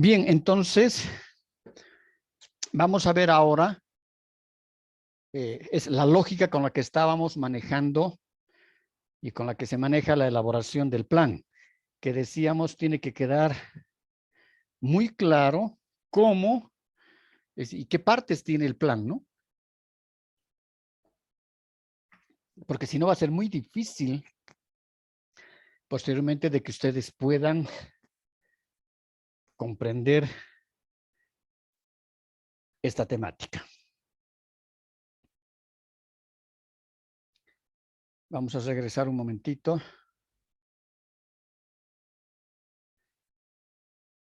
Bien, entonces vamos a ver ahora es la lógica con la que estábamos manejando y con la que se maneja la elaboración del plan, que decíamos tiene que quedar muy claro cómo y qué partes tiene el plan, ¿no? Porque si no va a ser muy difícil posteriormente de que ustedes puedan comprender esta temática. Vamos a regresar un momentito.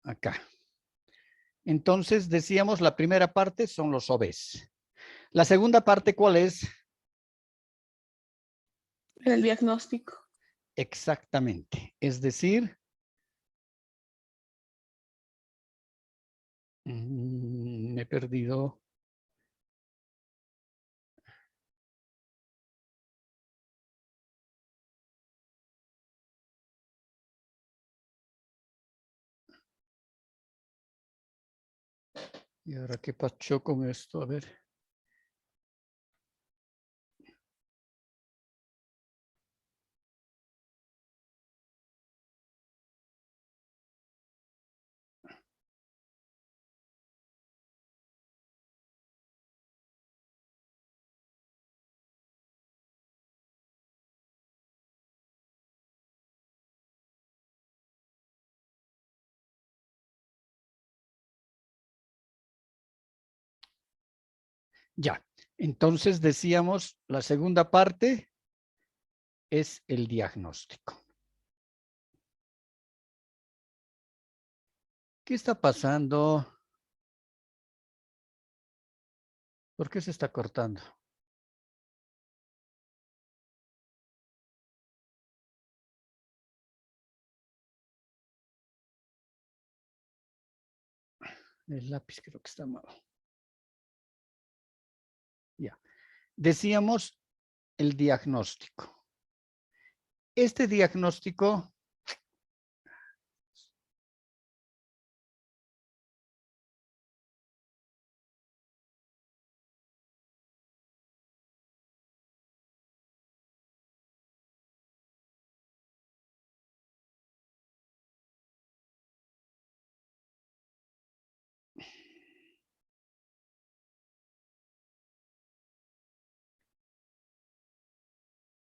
Acá. Entonces, decíamos, la primera parte son los OBs. La segunda parte, ¿cuál es? El diagnóstico. Exactamente. Es decir, me he perdido. ¿Y ahora qué pasó con esto? A ver. Ya. Entonces decíamos, la segunda parte es el diagnóstico. ¿Qué está pasando? ¿Por qué se está cortando? El lápiz creo que está mal. Ya. Decíamos el diagnóstico. Este diagnóstico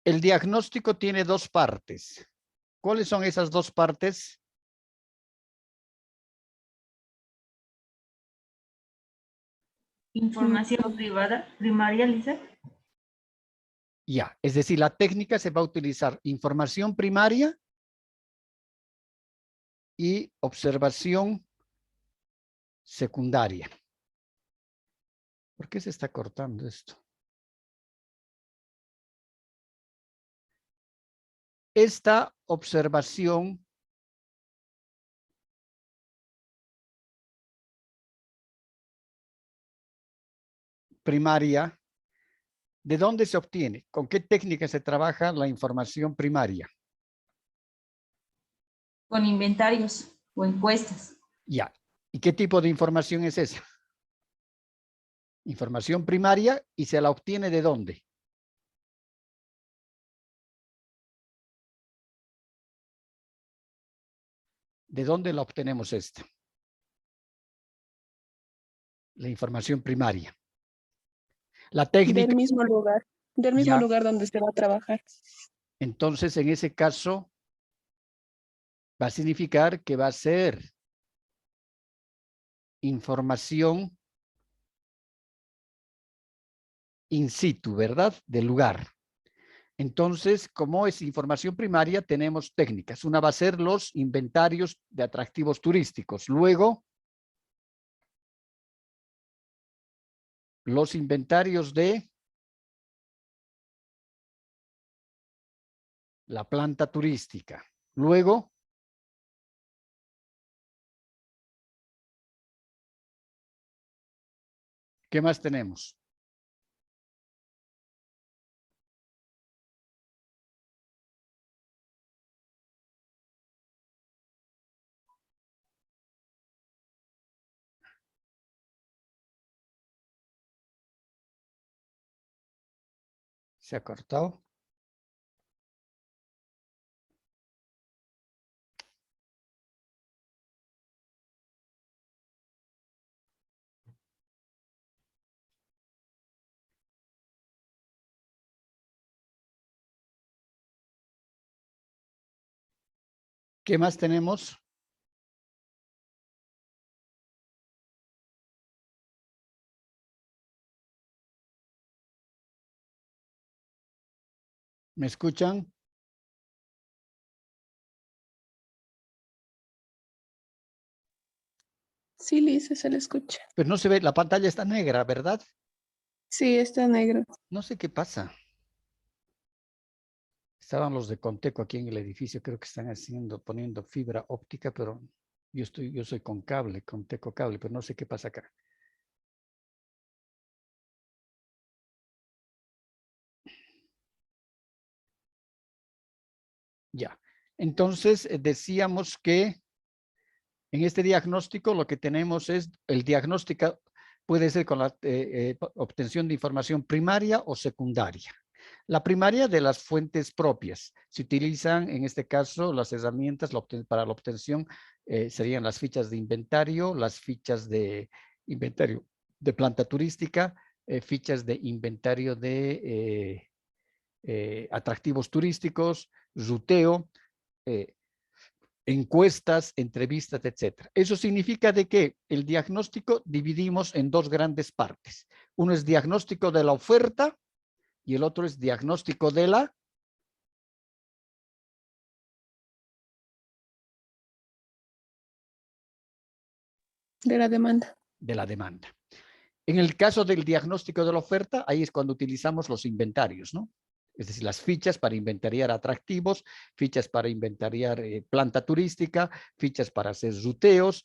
el diagnóstico tiene dos partes. ¿Cuáles son esas dos partes? Información primaria, Lisa. Ya, es decir, la técnica se va a utilizar información primaria y observación secundaria. ¿Por qué se está cortando esto? Esta observación primaria, ¿de dónde se obtiene? ¿Con qué técnica se trabaja la información primaria? Con inventarios o encuestas. Ya. ¿Y qué tipo de información es esa? Información primaria y se la obtiene ¿de dónde? ¿De dónde la obtenemos esta? La información primaria. La técnica. Del mismo lugar donde se va a trabajar. Entonces, en ese caso, va a significar que va a ser información in situ, ¿verdad? Del lugar. Entonces, como es información primaria, tenemos técnicas. Una va a ser los inventarios de atractivos turísticos. Luego, los inventarios de la planta turística. Luego, ¿qué más tenemos? Se ha cortado. ¿Qué más tenemos? ¿Me escuchan? Sí, Lisa, se le escucha. Pero no se ve, la pantalla está negra, ¿verdad? Sí, está negro. No sé qué pasa. Estaban los de Conteco aquí en el edificio, creo que están poniendo fibra óptica, pero yo soy con cable, Conteco cable, pero no sé qué pasa acá. Ya. Entonces, decíamos que en este diagnóstico lo que tenemos es el diagnóstico puede ser con la obtención de información primaria o secundaria. La primaria de las fuentes propias. Se utilizan en este caso las herramientas para la obtención serían las fichas de inventario, las fichas de inventario de planta turística, fichas de inventario de atractivos turísticos, ruteo, encuestas, entrevistas, etcétera. Eso significa de que el diagnóstico dividimos en dos grandes partes. Uno es diagnóstico de la oferta y el otro es diagnóstico de la De la demanda. demanda. En el caso del diagnóstico de la oferta, ahí es cuando utilizamos los inventarios, ¿no? Es decir, las fichas para inventariar atractivos, fichas para inventariar planta turística, fichas para hacer ruteos,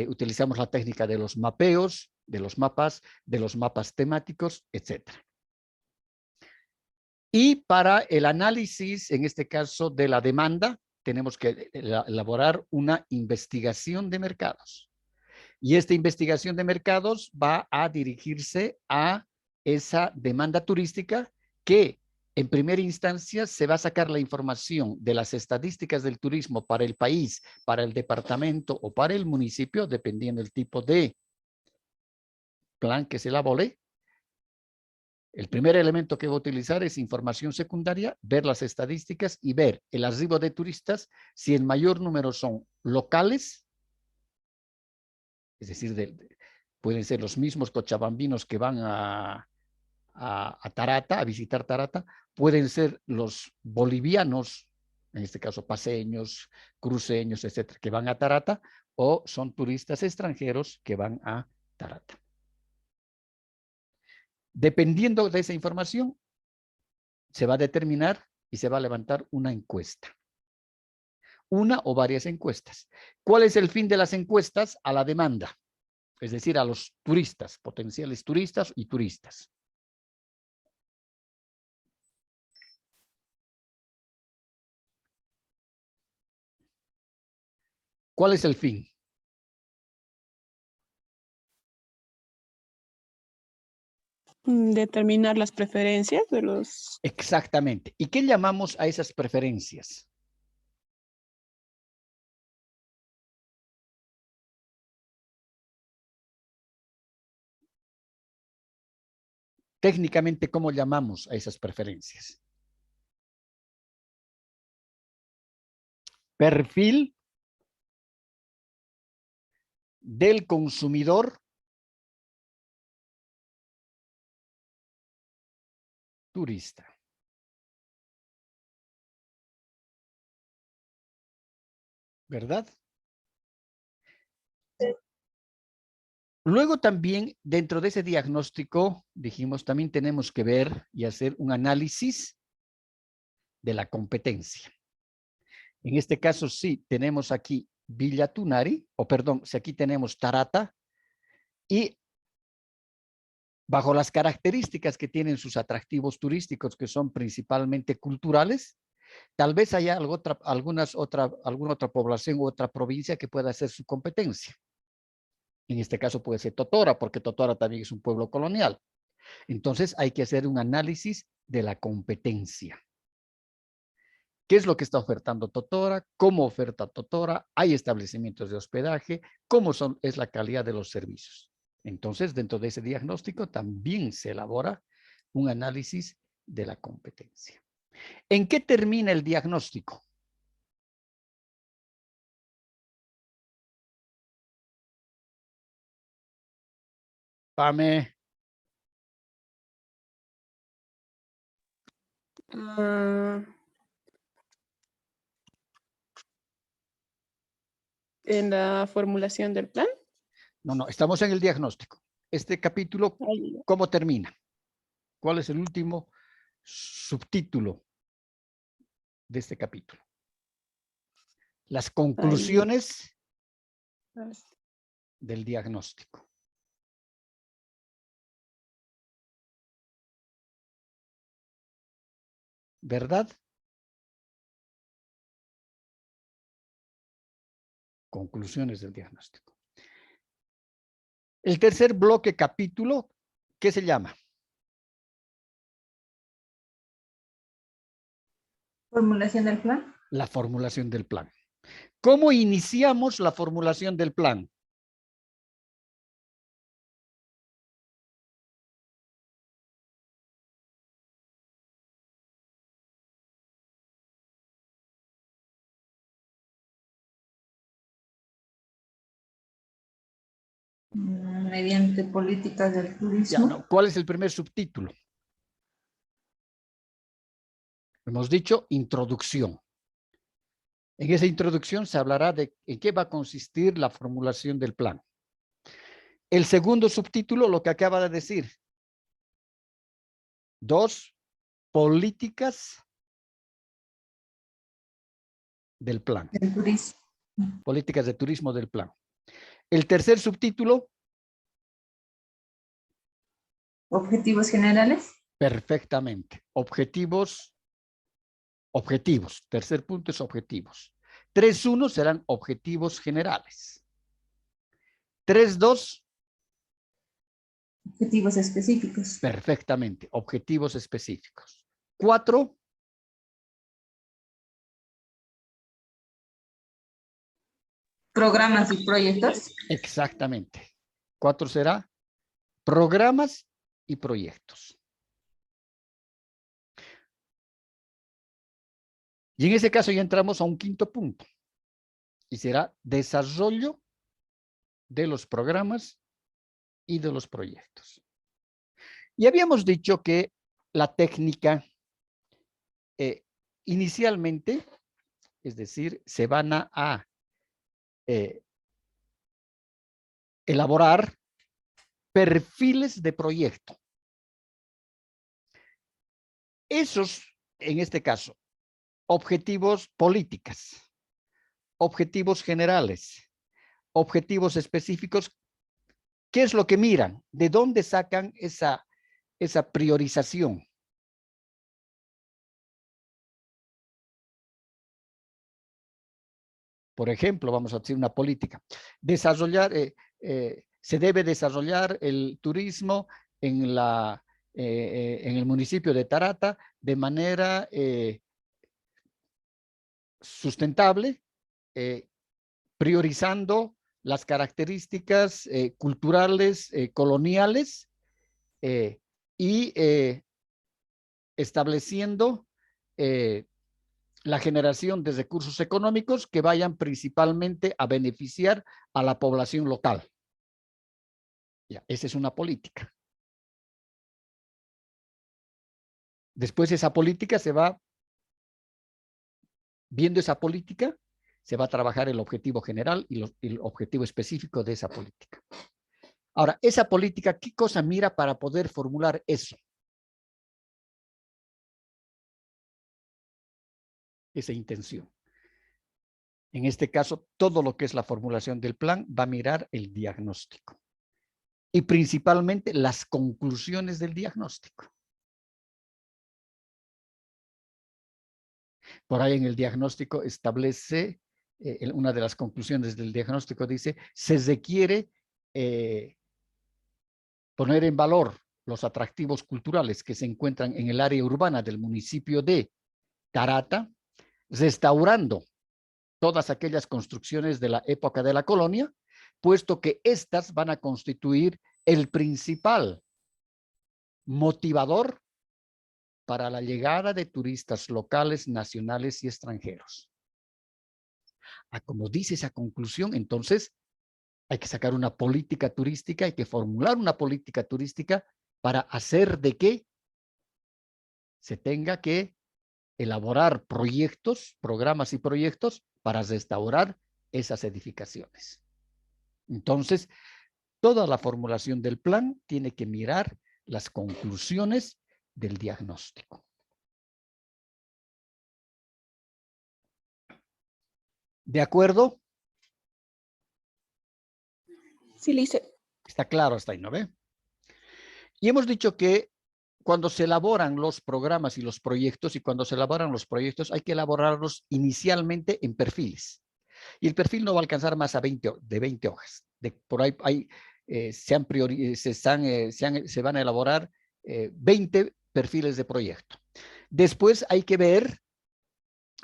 utilizamos la técnica de los mapeos, de los mapas temáticos, etcétera. Y para el análisis, en este caso de la demanda, tenemos que elaborar una investigación de mercados. Y esta investigación de mercados va a dirigirse a esa demanda turística que en primera instancia se va a sacar la información de las estadísticas del turismo para el país, para el departamento o para el municipio, dependiendo del tipo de plan que se elabore. El primer elemento que voy a utilizar es información secundaria, ver las estadísticas y ver el arribo de turistas, si el mayor número son locales, es decir, pueden ser los mismos cochabambinos que van a Tarata, a visitar Tarata, pueden ser los bolivianos, en este caso paseños, cruceños, etcétera, que van a Tarata, o son turistas extranjeros que van a Tarata. Dependiendo de esa información, se va a determinar y se va a levantar una encuesta. Una o varias encuestas. ¿Cuál es el fin de las encuestas? A la demanda, es decir, a los turistas, potenciales turistas y turistas. ¿Cuál es el fin? Determinar las preferencias de los... Exactamente. ¿Y qué llamamos a esas preferencias? Técnicamente, ¿cómo llamamos a esas preferencias? Perfil del consumidor turista. ¿Verdad? Luego también, dentro de ese diagnóstico, dijimos, también tenemos que ver y hacer un análisis de la competencia. En este caso, sí, tenemos aquí Villa Tunari, o perdón, si aquí tenemos Tarata, y bajo las características que tienen sus atractivos turísticos, que son principalmente culturales, tal vez haya alguna otra población u otra provincia que pueda hacer su competencia. En este caso puede ser Totora, porque Totora también es un pueblo colonial. Entonces hay que hacer un análisis de la competencia. ¿Qué es lo que está ofertando Totora? ¿Cómo oferta Totora? ¿Hay establecimientos de hospedaje? ¿Cómo es la calidad de los servicios? Entonces, dentro de ese diagnóstico también se elabora un análisis de la competencia. ¿En qué termina el diagnóstico? Pame. En la formulación del plan. No, estamos en el diagnóstico. Este capítulo, Ahí. ¿cómo termina? ¿Cuál es el último subtítulo de este capítulo? Las conclusiones del diagnóstico. ¿Verdad? Conclusiones del diagnóstico. El tercer bloque capítulo, ¿qué se llama? Formulación del plan. La formulación del plan. ¿Cómo iniciamos la formulación del plan? Mediante políticas del Ya, turismo. no. ¿Cuál es el primer subtítulo? Hemos dicho introducción. En esa introducción se hablará de en qué va a consistir la formulación del plan. El segundo subtítulo, lo que acaba de decir. 2, políticas del plan. Del turismo. Políticas de turismo del plan. El tercer subtítulo. Objetivos generales. Perfectamente. Objetivos. Tercer punto es objetivos. 3.1 serán objetivos generales. 3.2. Objetivos específicos. Perfectamente. Objetivos específicos. 4. Programas y proyectos. Exactamente. 4 será programas y proyectos. Y en ese caso ya entramos a un quinto punto. Y será desarrollo de los programas y de los proyectos. Y habíamos dicho que la técnica inicialmente, es decir, se van a elaborar perfiles de proyecto. Esos, en este caso, objetivos políticas, objetivos generales, objetivos específicos, ¿qué es lo que miran? ¿De dónde sacan esa priorización? Por ejemplo, vamos a decir una política. Desarrollar, se debe desarrollar el turismo en el municipio de Tarata de manera sustentable, priorizando las características culturales, coloniales y estableciendo la generación de recursos económicos que vayan principalmente a beneficiar a la población local. Ya, esa es una política. Después esa política se va, viendo esa política, se va a trabajar el objetivo general y el objetivo específico de esa política. Ahora, esa política, ¿qué cosa mira para poder formular eso? Esa intención. En este caso, todo lo que es la formulación del plan va a mirar el diagnóstico y principalmente las conclusiones del diagnóstico. Por ahí en el diagnóstico establece, una de las conclusiones del diagnóstico dice, se requiere poner en valor los atractivos culturales que se encuentran en el área urbana del municipio de Tarata, restaurando todas aquellas construcciones de la época de la colonia, puesto que estas van a constituir el principal motivador para la llegada de turistas locales, nacionales y extranjeros. Como dice esa conclusión, entonces hay que sacar una política turística, hay que formular una política turística para hacer de que se tenga que elaborar proyectos, programas y proyectos para restaurar esas edificaciones. Entonces, toda la formulación del plan tiene que mirar las conclusiones del diagnóstico. ¿De acuerdo? Sí, Lice. Está claro hasta ahí, ¿no ve? Y hemos dicho que cuando se elaboran los programas y los proyectos, hay que elaborarlos inicialmente en perfiles. Y el perfil no va a alcanzar más de 20 hojas. Por ahí se van a elaborar 20 perfiles de proyecto. Después hay que ver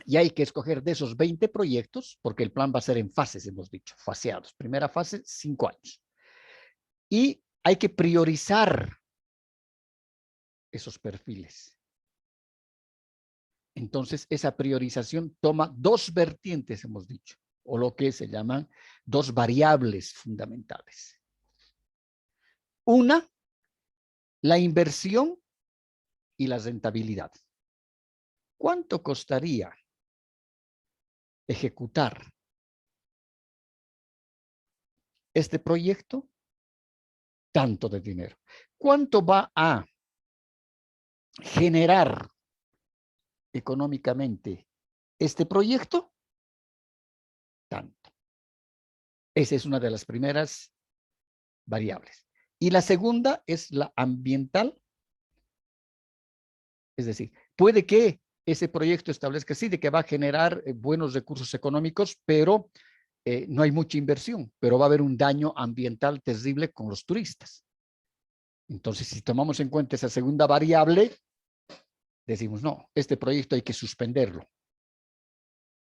y hay que escoger de esos 20 proyectos, porque el plan va a ser en fases, hemos dicho, faseados. Primera fase, 5 años. Y hay que priorizar esos perfiles. Entonces, esa priorización toma 2 vertientes, hemos dicho, o lo que se llaman 2 variables fundamentales. Una, la inversión y la rentabilidad. ¿Cuánto costaría ejecutar este proyecto? Tanto de dinero. ¿Cuánto va a generar económicamente este proyecto? Tanto. Esa es una de las primeras variables. Y la segunda es la ambiental. Es decir, puede que ese proyecto establezca sí de que va a generar buenos recursos económicos, pero no hay mucha inversión, pero va a haber un daño ambiental terrible con los turistas. Entonces, si tomamos en cuenta esa segunda variable, decimos, no, este proyecto hay que suspenderlo,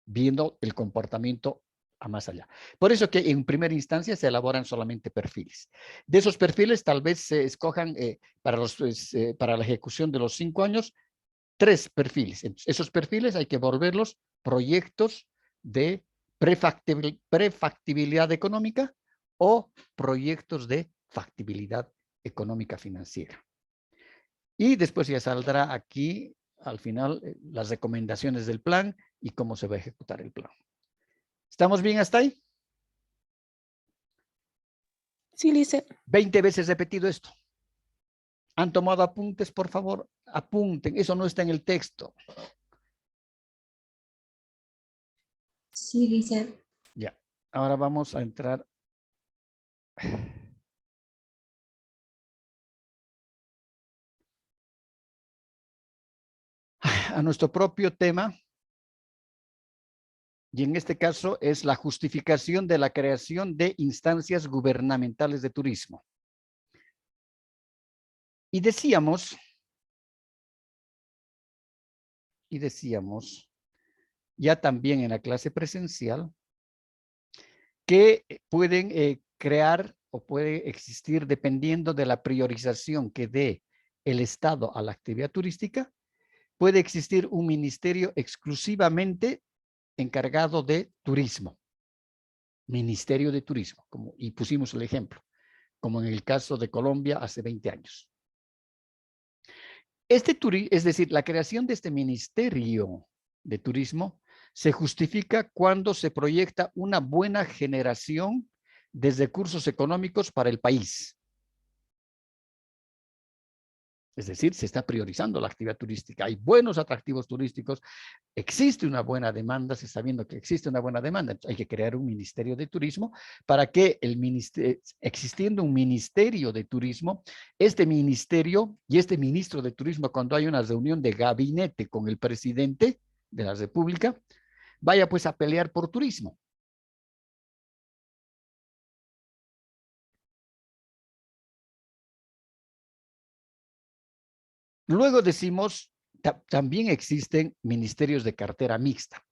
viendo el comportamiento a más allá. Por eso que en primera instancia se elaboran solamente perfiles. De esos perfiles tal vez se escojan para la ejecución de los 5 años, 3 perfiles. Entonces, esos perfiles hay que volverlos proyectos de prefactibilidad económica o proyectos de factibilidad económica financiera. Y después ya saldrá aquí, al final, las recomendaciones del plan y cómo se va a ejecutar el plan. ¿Estamos bien hasta ahí? Sí, Lice. 20 veces repetido esto. ¿Han tomado apuntes, por favor? Apunten, eso no está en el texto. Sí, dice. Ya, ahora vamos a entrar a nuestro propio tema. Y en este caso es la justificación de la creación de instancias gubernamentales de turismo. Y decíamos, ya también en la clase presencial, que pueden crear o puede existir dependiendo de la priorización que dé el Estado a la actividad turística, puede existir un ministerio exclusivamente encargado de turismo. Ministerio de Turismo, y pusimos el ejemplo, como en el caso de Colombia hace 20 años. Es decir, la creación de este Ministerio de Turismo se justifica cuando se proyecta una buena generación de recursos económicos para el país. Es decir, se está priorizando la actividad turística. Hay buenos atractivos turísticos, existe una buena demanda, se está viendo que existe una buena demanda. Entonces, hay que crear un Ministerio de Turismo para que existiendo un Ministerio de Turismo, este ministerio y este ministro de Turismo, cuando hay una reunión de gabinete con el presidente de la República, vaya pues a pelear por turismo. Luego decimos, también existen ministerios de cartera mixta,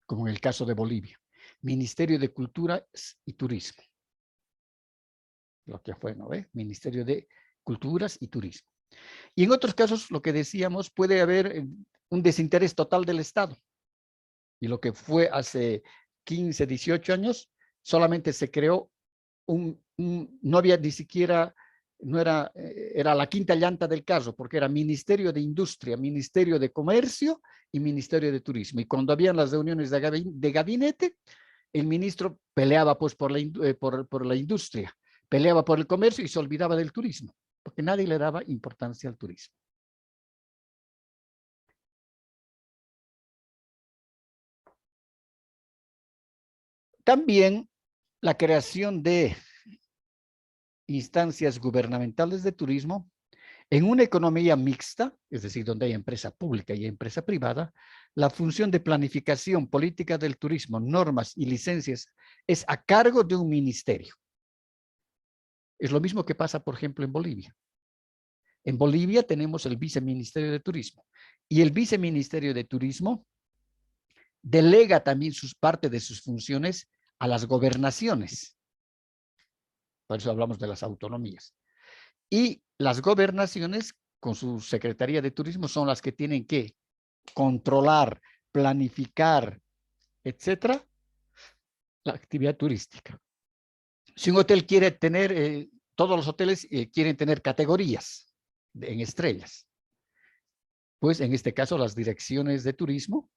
como en el caso de Bolivia. Ministerio de Cultura y Turismo. Lo que fue, ¿no ve? Ministerio de Culturas y Turismo. Y en otros casos, lo que decíamos, puede haber un desinterés total del Estado. Y lo que fue hace 15, 18 años, solamente se creó no había ni siquiera, no era, era la quinta llanta del carro, porque era Ministerio de Industria, Ministerio de Comercio y Ministerio de Turismo. Y cuando habían las reuniones de gabinete, el ministro peleaba pues por la industria, peleaba por el comercio y se olvidaba del turismo, porque nadie le daba importancia al turismo. También la creación de instancias gubernamentales de turismo en una economía mixta, es decir, donde hay empresa pública y empresa privada, la función de planificación política del turismo, normas y licencias es a cargo de un ministerio. Es lo mismo que pasa, por ejemplo, en Bolivia. En Bolivia tenemos el viceministerio de turismo y el viceministerio de turismo delega también parte de sus funciones a las gobernaciones. Por eso hablamos de las autonomías. Y las gobernaciones, con su Secretaría de Turismo, son las que tienen que controlar, planificar, etcétera, la actividad turística. Si un hotel quiere tener, todos los hoteles quieren tener categorías en estrellas, pues en este caso las direcciones de turismo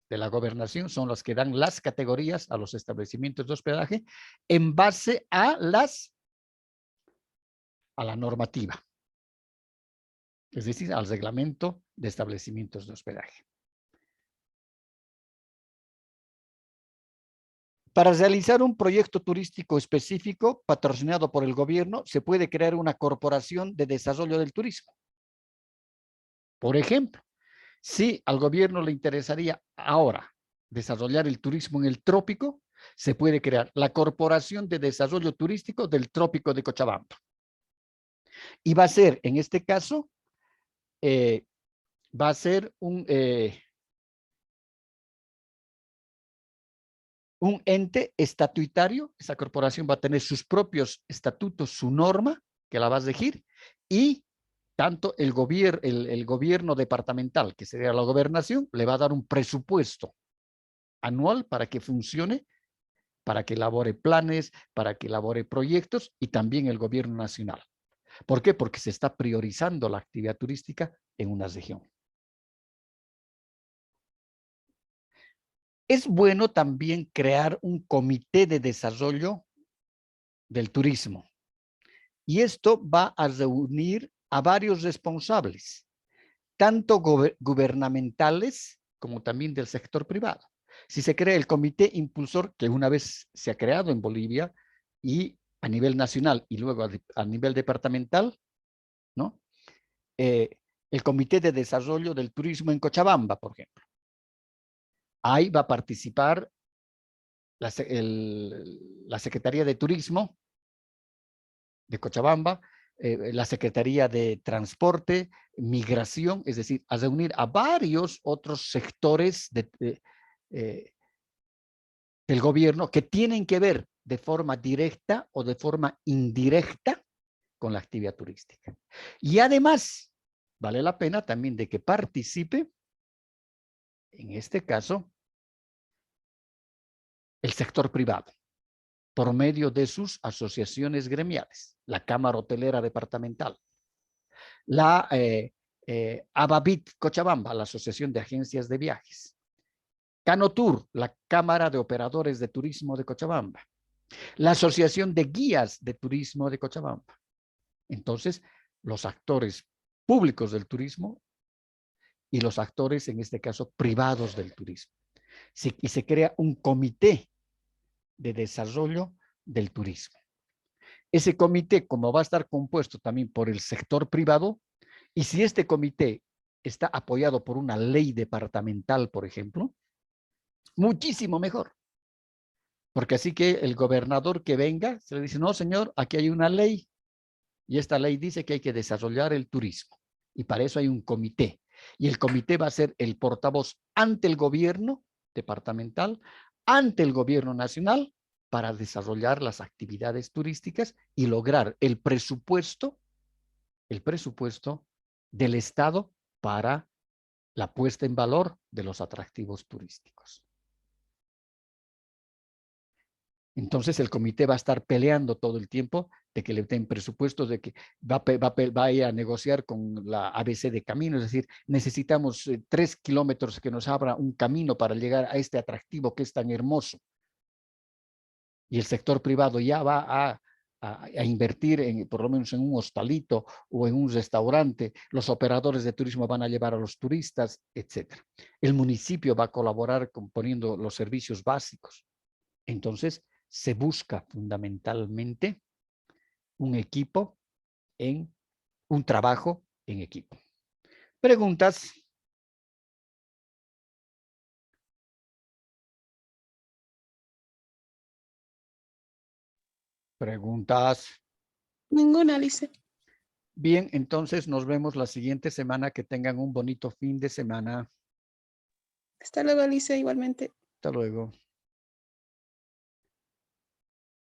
de la gobernación son las que dan las categorías a los establecimientos de hospedaje en base a la normativa, es decir, al reglamento de establecimientos de hospedaje. Para realizar un proyecto turístico específico patrocinado por el gobierno, se puede crear una corporación de desarrollo del turismo. Por ejemplo, si al gobierno le interesaría ahora desarrollar el turismo en el trópico, se puede crear la Corporación de Desarrollo Turístico del Trópico de Cochabamba. Y va a ser, en este caso, va a ser un ente estatutario. Esa corporación va a tener sus propios estatutos, su norma, que la va a regir, y tanto el gobierno departamental, que sería la gobernación, le va a dar un presupuesto anual para que funcione, para que elabore planes, para que elabore proyectos, y también el gobierno nacional. ¿Por qué? Porque se está priorizando la actividad turística en una región. Es bueno también crear un comité de desarrollo del turismo. Y esto va a reunir a varios responsables, tanto gubernamentales como también del sector privado. Si se crea el comité impulsor, que una vez se ha creado en Bolivia y a nivel nacional y luego a nivel departamental, ¿no? El Comité de Desarrollo del Turismo en Cochabamba, por ejemplo. Ahí va a participar la Secretaría de Turismo de Cochabamba, la Secretaría de Transporte, Migración, es decir, a reunir a varios otros sectores del gobierno que tienen que ver de forma directa o de forma indirecta con la actividad turística. Y además, vale la pena también de que participe, en este caso, el sector privado, por medio de sus asociaciones gremiales, la Cámara Hotelera Departamental, la Ababit Cochabamba, la Asociación de Agencias de Viajes, Canotur, la Cámara de Operadores de Turismo de Cochabamba, la Asociación de Guías de Turismo de Cochabamba. Entonces, los actores públicos del turismo y los actores, en este caso, privados del turismo. Y se crea un comité de desarrollo del turismo. Ese comité, como va a estar compuesto también por el sector privado, y si este comité está apoyado por una ley departamental, por ejemplo, muchísimo mejor. Porque así que el gobernador que venga, se le dice, no, señor, aquí hay una ley Y esta ley dice que hay que desarrollar el turismo. Y para eso hay un comité. Y el comité va a ser el portavoz ante el gobierno departamental, ante el gobierno nacional, para desarrollar las actividades turísticas y lograr el presupuesto del Estado para la puesta en valor de los atractivos turísticos. Entonces el comité va a estar peleando todo el tiempo de que le den presupuestos, de que va a ir a negociar con la ABC de Caminos, es decir, necesitamos 3 kilómetros que nos abra un camino para llegar a este atractivo que es tan hermoso. Y el sector privado ya va a invertir por lo menos en un hostalito o en un restaurante, los operadores de turismo van a llevar a los turistas, etc. El municipio va a colaborar poniendo los servicios básicos. Entonces, se busca fundamentalmente un trabajo en equipo. ¿Preguntas? ¿Preguntas? Ninguna, Lice. Bien, entonces nos vemos la siguiente semana. Que tengan un bonito fin de semana. Hasta luego, Lice, igualmente. Hasta luego.